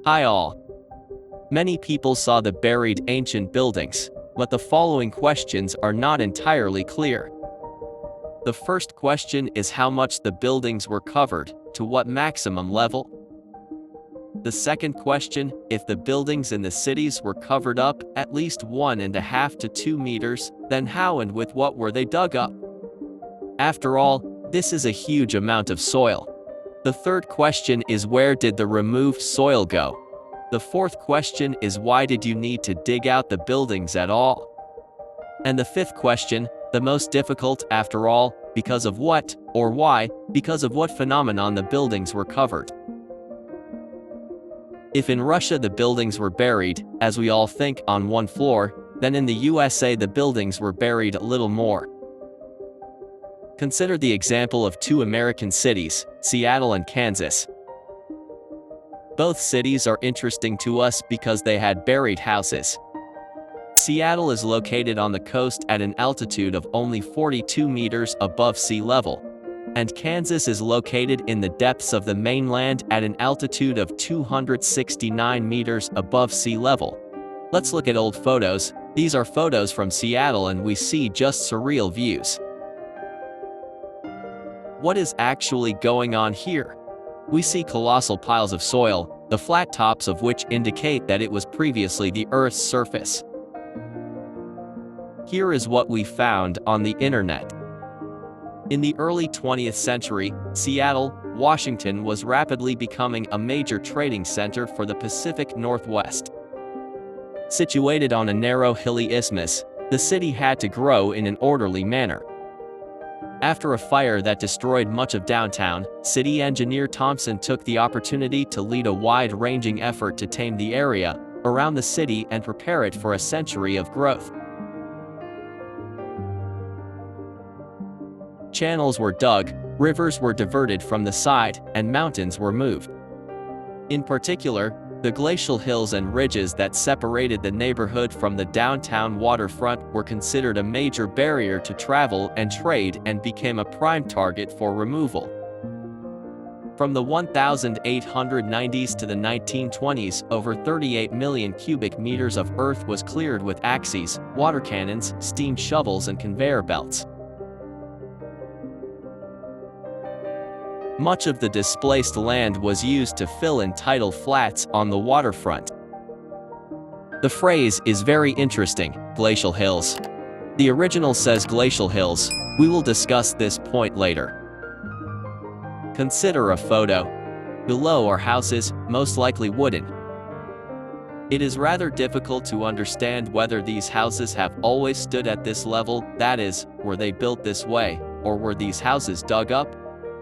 Hi all. Many people saw the buried ancient buildings, but the following questions are not entirely clear. The first question is how much the buildings were covered, to what maximum level? The second question, if the buildings in the cities were covered up at least 1.5 to 2 meters, then how and with what were they dug up? After all, this is a huge amount of soil. The third question is where did the removed soil go? The fourth question is why did you need to dig out the buildings at all? And the fifth question, the most difficult after all, because of what, or why, because of what phenomenon the buildings were covered. If in Russia the buildings were buried, as we all think, on one floor, then in the USA the buildings were buried a little more. Consider the example of two American cities, Seattle and Kansas. Both cities are interesting to us because they had buried houses. Seattle is located on the coast at an altitude of only 42 meters above sea level, and Kansas is located in the depths of the mainland at an altitude of 269 meters above sea level. Let's look at old photos. These are photos from Seattle and we see just surreal views. What is actually going on here? We see colossal piles of soil, the flat tops of which indicate that it was previously the Earth's surface. Here is what we found on the internet. In the early 20th century, Seattle, Washington was rapidly becoming a major trading center for the Pacific Northwest. Situated on a narrow hilly isthmus, the city had to grow in an orderly manner. After a fire that destroyed much of downtown, city engineer Thompson took the opportunity to lead a wide-ranging effort to tame the area around the city and prepare it for a century of growth. Channels were dug, rivers were diverted from the side, and mountains were moved. In particular, the glacial hills and ridges that separated the neighborhood from the downtown waterfront were considered a major barrier to travel and trade and became a prime target for removal. From the 1890s to the 1920s, over 38 million cubic meters of earth was cleared with axes, water cannons, steam shovels and conveyor belts. Much of the displaced land was used to fill in tidal flats on the waterfront. The phrase is very interesting, glacial hills. The original says glacial hills. We will discuss this point later. Consider a photo. Below are houses, most likely wooden. It is rather difficult to understand whether these houses have always stood at this level, that is, were they built this way, or were these houses dug up?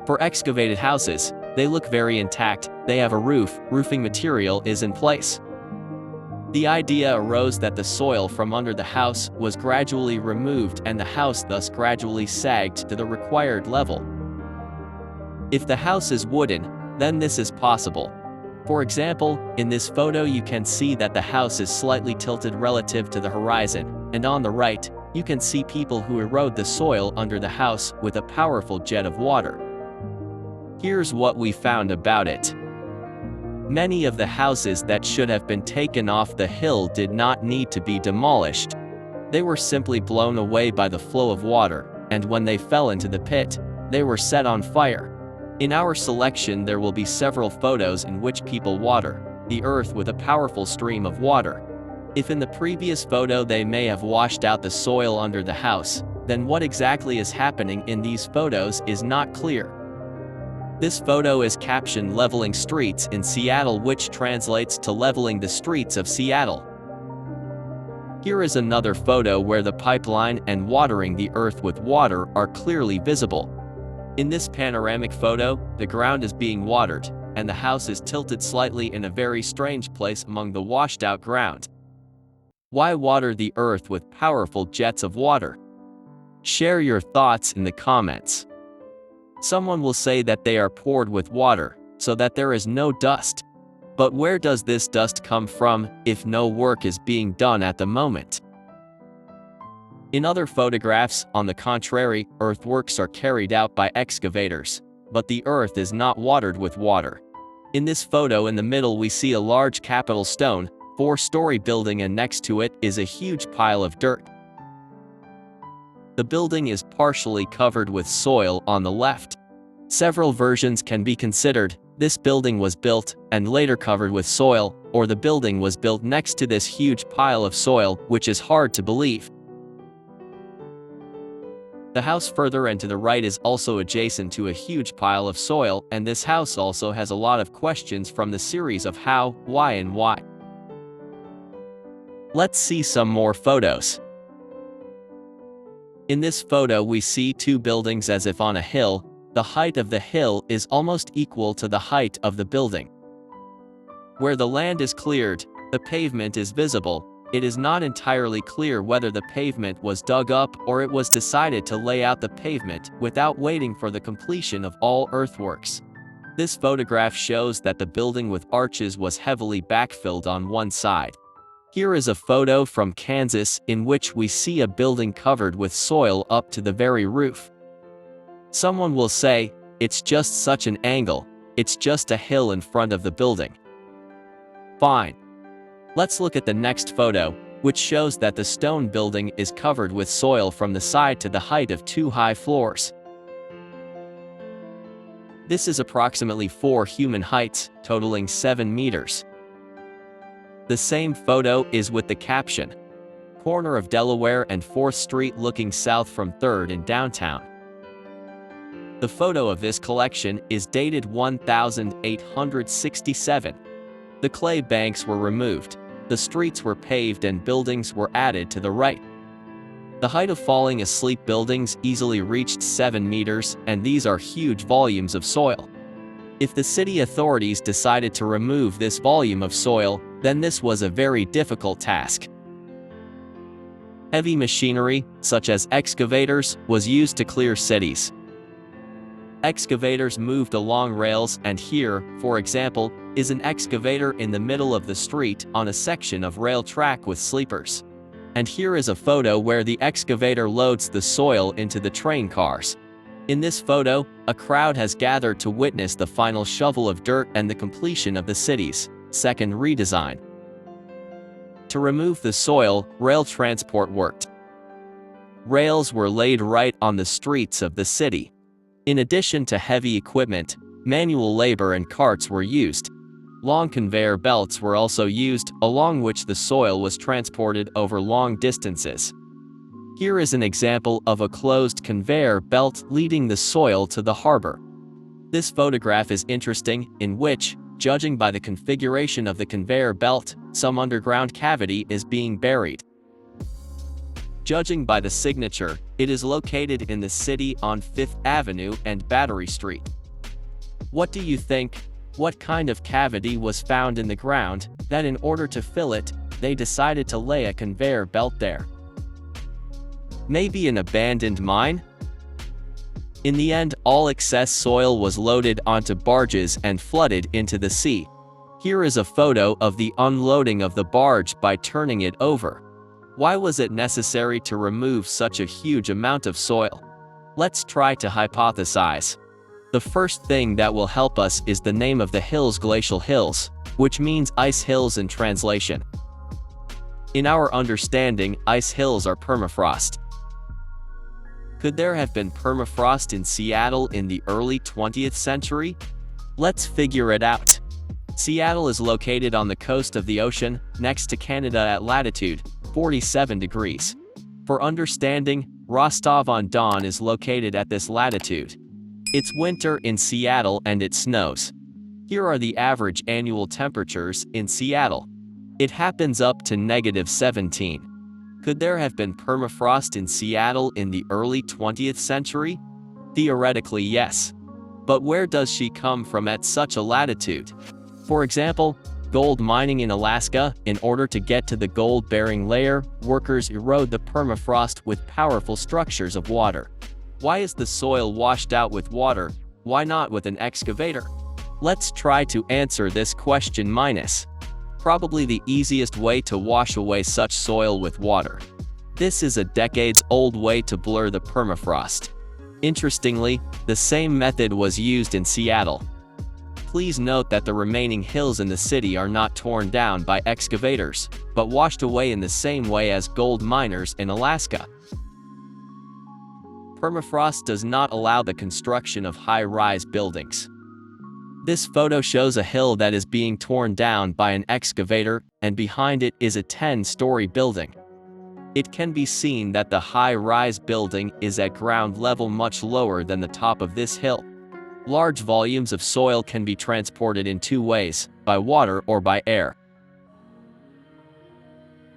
For excavated houses, they look very intact, they have a roof, roofing material is in place. The idea arose that the soil from under the house was gradually removed and the house thus gradually sagged to the required level. If the house is wooden, then this is possible. For example, in this photo you can see that the house is slightly tilted relative to the horizon, and on the right, you can see people who erode the soil under the house with a powerful jet of water. Here's what we found about it. Many of the houses that should have been taken off the hill did not need to be demolished. They were simply blown away by the flow of water, and when they fell into the pit, they were set on fire. In our selection there will be several photos in which people water the earth with a powerful stream of water. If in the previous photo they may have washed out the soil under the house, then what exactly is happening in these photos is not clear. This photo is captioned "Leveling Streets in Seattle," which translates to leveling the streets of Seattle. Here is another photo where the pipeline and watering the earth with water are clearly visible. In this panoramic photo, the ground is being watered, and the house is tilted slightly in a very strange place among the washed-out ground. Why water the earth with powerful jets of water? Share your thoughts in the comments. Someone will say that they are poured with water, so that there is no dust. But where does this dust come from, if no work is being done at the moment? In other photographs, on the contrary, earthworks are carried out by excavators, but the earth is not watered with water. In this photo in the middle we see a large Capitol stone, 4-story building, and next to it is a huge pile of dirt. The building is partially covered with soil on the left. Several versions can be considered. This building was built and later covered with soil, or the building was built next to this huge pile of soil, which is hard to believe. The house further and to the right is also adjacent to a huge pile of soil, and this house also has a lot of questions from the series of how, why and why. Let's see some more photos. In this photo we see two buildings as if on a hill. The height of the hill is almost equal to the height of the building. Where the land is cleared, the pavement is visible. It is not entirely clear whether the pavement was dug up or it was decided to lay out the pavement without waiting for the completion of all earthworks. This photograph shows that the building with arches was heavily backfilled on one side. Here is a photo from Kansas in which we see a building covered with soil up to the very roof. Someone will say, it's just such an angle, it's just a hill in front of the building. Fine. Let's look at the next photo, which shows that the stone building is covered with soil from the side to the height of 2 high floors. This is approximately 4 human heights, totaling 7 meters. The same photo is with the caption, corner of Delaware and 4th Street looking south from 3rd in downtown. The photo of this collection is dated 1867. The clay banks were removed. The streets were paved and buildings were added to the right. The height of falling asleep buildings easily reached 7 meters, and these are huge volumes of soil. If the city authorities decided to remove this volume of soil, then this was a very difficult task. Heavy machinery, such as excavators, was used to clear cities. Excavators moved along rails, and here, for example, is an excavator in the middle of the street on a section of rail track with sleepers. And here is a photo where the excavator loads the soil into the train cars. In this photo, a crowd has gathered to witness the final shovel of dirt and the completion of the city's second redesign. To remove the soil, rail transport worked. Rails were laid right on the streets of the city. In addition to heavy equipment, manual labor and carts were used. Long conveyor belts were also used, along which the soil was transported over long distances. Here is an example of a closed conveyor belt leading the soil to the harbor. This photograph is interesting, in which, judging by the configuration of the conveyor belt, some underground cavity is being buried. Judging by the signature, it is located in the city on 5th Avenue and Battery Street. What do you think? What kind of cavity was found in the ground, that in order to fill it, they decided to lay a conveyor belt there? Maybe an abandoned mine? In the end, all excess soil was loaded onto barges and flooded into the sea. Here is a photo of the unloading of the barge by turning it over. Why was it necessary to remove such a huge amount of soil? Let's try to hypothesize. The first thing that will help us is the name of the hills, Glacial Hills, which means ice hills in translation. In our understanding, ice hills are permafrost. Could there have been permafrost in Seattle in the early 20th century? Let's figure it out. Seattle is located on the coast of the ocean, next to Canada at latitude 47 degrees. For understanding, Rostov-on-Don is located at this latitude. It's winter in Seattle and it snows. Here are the average annual temperatures in Seattle. It happens up to -17. Could there have been permafrost in Seattle in the early 20th century? Theoretically, yes. But where does she come from at such a latitude? For example, gold mining in Alaska. In order to get to the gold-bearing layer, workers erode the permafrost with powerful structures of water. Why is the soil washed out with water? Why not with an excavator? Let's try to answer this question minus. Probably the easiest way to wash away such soil with water. This is a decades-old way to blur the permafrost. Interestingly, the same method was used in Seattle. Please note that the remaining hills in the city are not torn down by excavators, but washed away in the same way as gold miners in Alaska. Permafrost does not allow the construction of high-rise buildings. This photo shows a hill that is being torn down by an excavator, and behind it is a 10-story building. It can be seen that the high-rise building is at ground level much lower than the top of this hill. Large volumes of soil can be transported in two ways, by water or by air.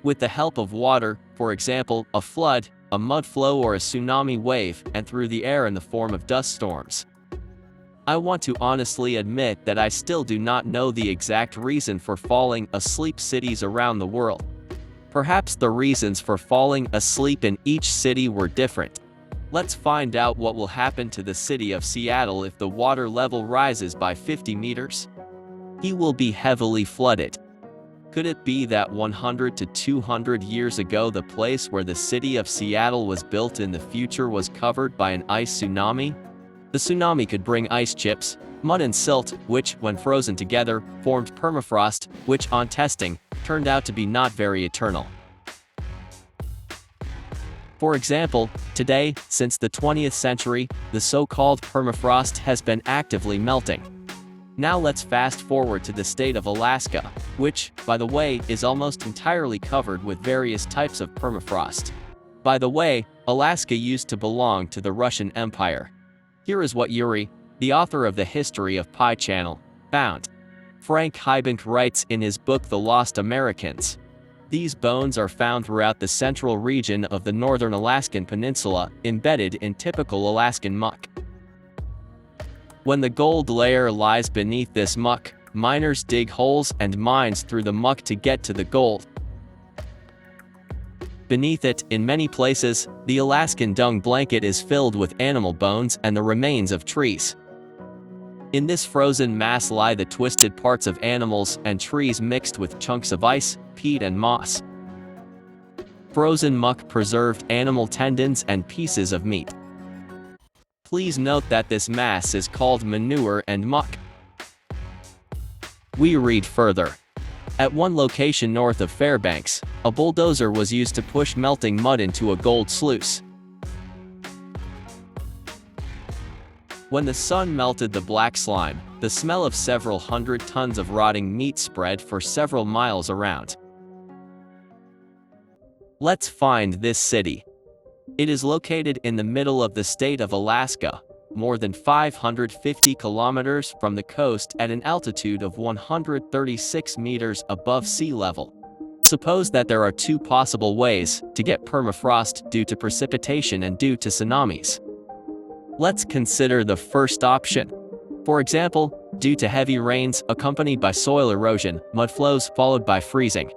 With the help of water, for example, a flood, a mud flow or a tsunami wave, and through the air in the form of dust storms. I want to honestly admit that I still do not know the exact reason for falling asleep cities around the world. Perhaps the reasons for falling asleep in each city were different. Let's find out what will happen to the city of Seattle if the water level rises by 50 meters. He will be heavily flooded. Could it be that 100 to 200 years ago the place where the city of Seattle was built in the future was covered by an ice tsunami? The tsunami could bring ice chips, mud and silt, which, when frozen together, formed permafrost, which, on testing, turned out to be not very eternal. For example, today, since the 20th century, the so-called permafrost has been actively melting. Now let's fast forward to the state of Alaska, which, by the way, is almost entirely covered with various types of permafrost. By the way, Alaska used to belong to the Russian Empire. Here is what Yuri, the author of the History of Pi Channel, found. Frank Hybank writes in his book The Lost Americans. These bones are found throughout the central region of the northern Alaskan peninsula, embedded in typical Alaskan muck. When the gold layer lies beneath this muck, miners dig holes and mines through the muck to get to the gold. Beneath it, in many places, the Alaskan dung blanket is filled with animal bones and the remains of trees. In this frozen mass lie the twisted parts of animals and trees mixed with chunks of ice, peat and moss. Frozen muck preserved animal tendons and pieces of meat. Please note that this mass is called manure and muck. We read further. At one location north of Fairbanks, a bulldozer was used to push melting mud into a gold sluice. When the sun melted the black slime, the smell of several hundred tons of rotting meat spread for several miles around. Let's find this city. It is located in the middle of the state of Alaska, more than 550 kilometers from the coast at an altitude of 136 meters above sea level. Suppose that there are two possible ways to get permafrost due to precipitation and due to tsunamis. Let's consider the first option. For example, due to heavy rains accompanied by soil erosion, mud flows followed by freezing.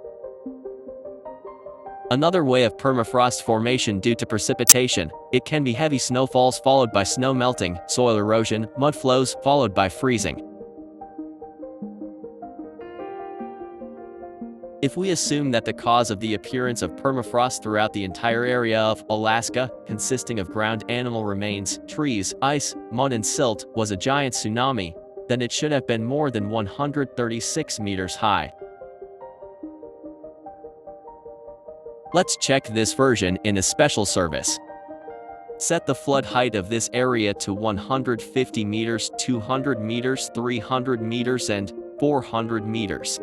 Another way of permafrost formation due to precipitation, it can be heavy snowfalls followed by snow melting, soil erosion, mud flows followed by freezing. If we assume that the cause of the appearance of permafrost throughout the entire area of Alaska, consisting of ground animal remains, trees, ice, mud and silt, was a giant tsunami, then it should have been more than 136 meters high. Let's check this version in a special service. Set the flood height of this area to 150 meters, 200 meters, 300 meters, and 400 meters.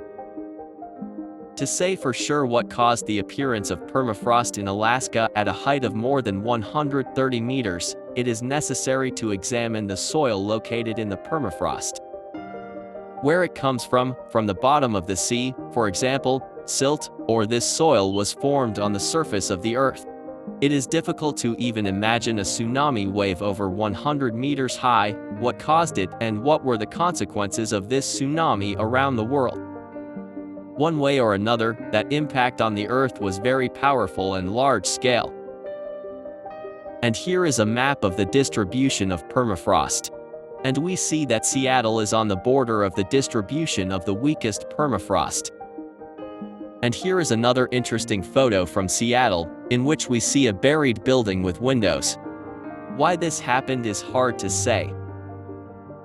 To say for sure what caused the appearance of permafrost in Alaska at a height of more than 130 meters, it is necessary to examine the soil located in the permafrost. Where it comes from the bottom of the sea, for example, silt, or this soil was formed on the surface of the earth. It is difficult to even imagine a tsunami wave over 100 meters high, what caused it, and what were the consequences of this tsunami around the world. One way or another, that impact on the earth was very powerful and large scale. And here is a map of the distribution of permafrost. And we see that Seattle is on the border of the distribution of the weakest permafrost. And here is another interesting photo from Seattle, in which we see a buried building with windows. Why this happened is hard to say.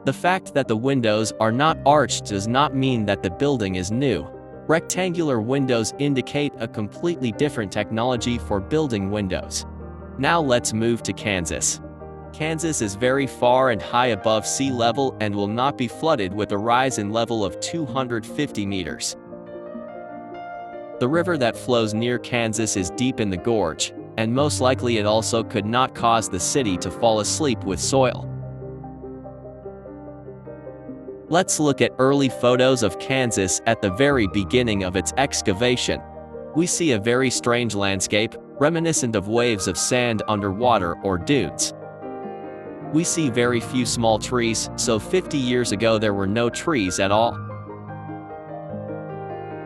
The fact that the windows are not arched does not mean that the building is new. Rectangular windows indicate a completely different technology for building windows. Now let's move to Kansas. Kansas is very far and high above sea level and will not be flooded with a rise in level of 250 meters. The river that flows near Kansas is deep in the gorge, and most likely it also could not cause the city to fall asleep with soil. Let's look at early photos of Kansas at the very beginning of its excavation. We see a very strange landscape, reminiscent of waves of sand underwater or dunes. We see very few small trees, so 50 years ago there were no trees at all.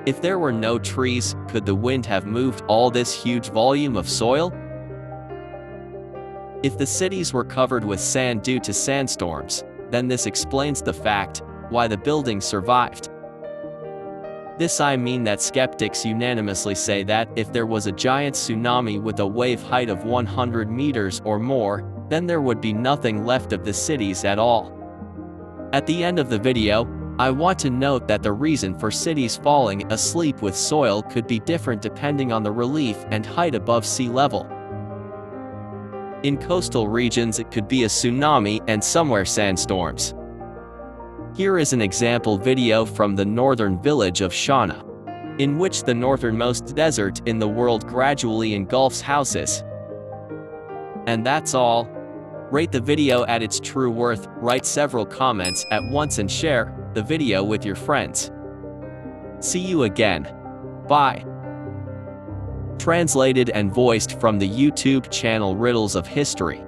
If there were no trees, could the wind have moved all this huge volume of soil? If the cities were covered with sand due to sandstorms, then this explains the fact why the building survived. I mean that skeptics unanimously say that if there was a giant tsunami with a wave height of 100 meters or more, then there would be nothing left of the cities at all. At the end of the video, I want to note that the reason for cities falling asleep with soil could be different depending on the relief and height above sea level. In coastal regions it could be a tsunami and somewhere sandstorms. Here is an example video from the northern village of Shauna, in which the northernmost desert in the world gradually engulfs houses. And that's all. Rate the video at its true worth, write several comments at once and share the video with your friends. See you again. Bye. Translated and voiced from the YouTube channel Riddles of History.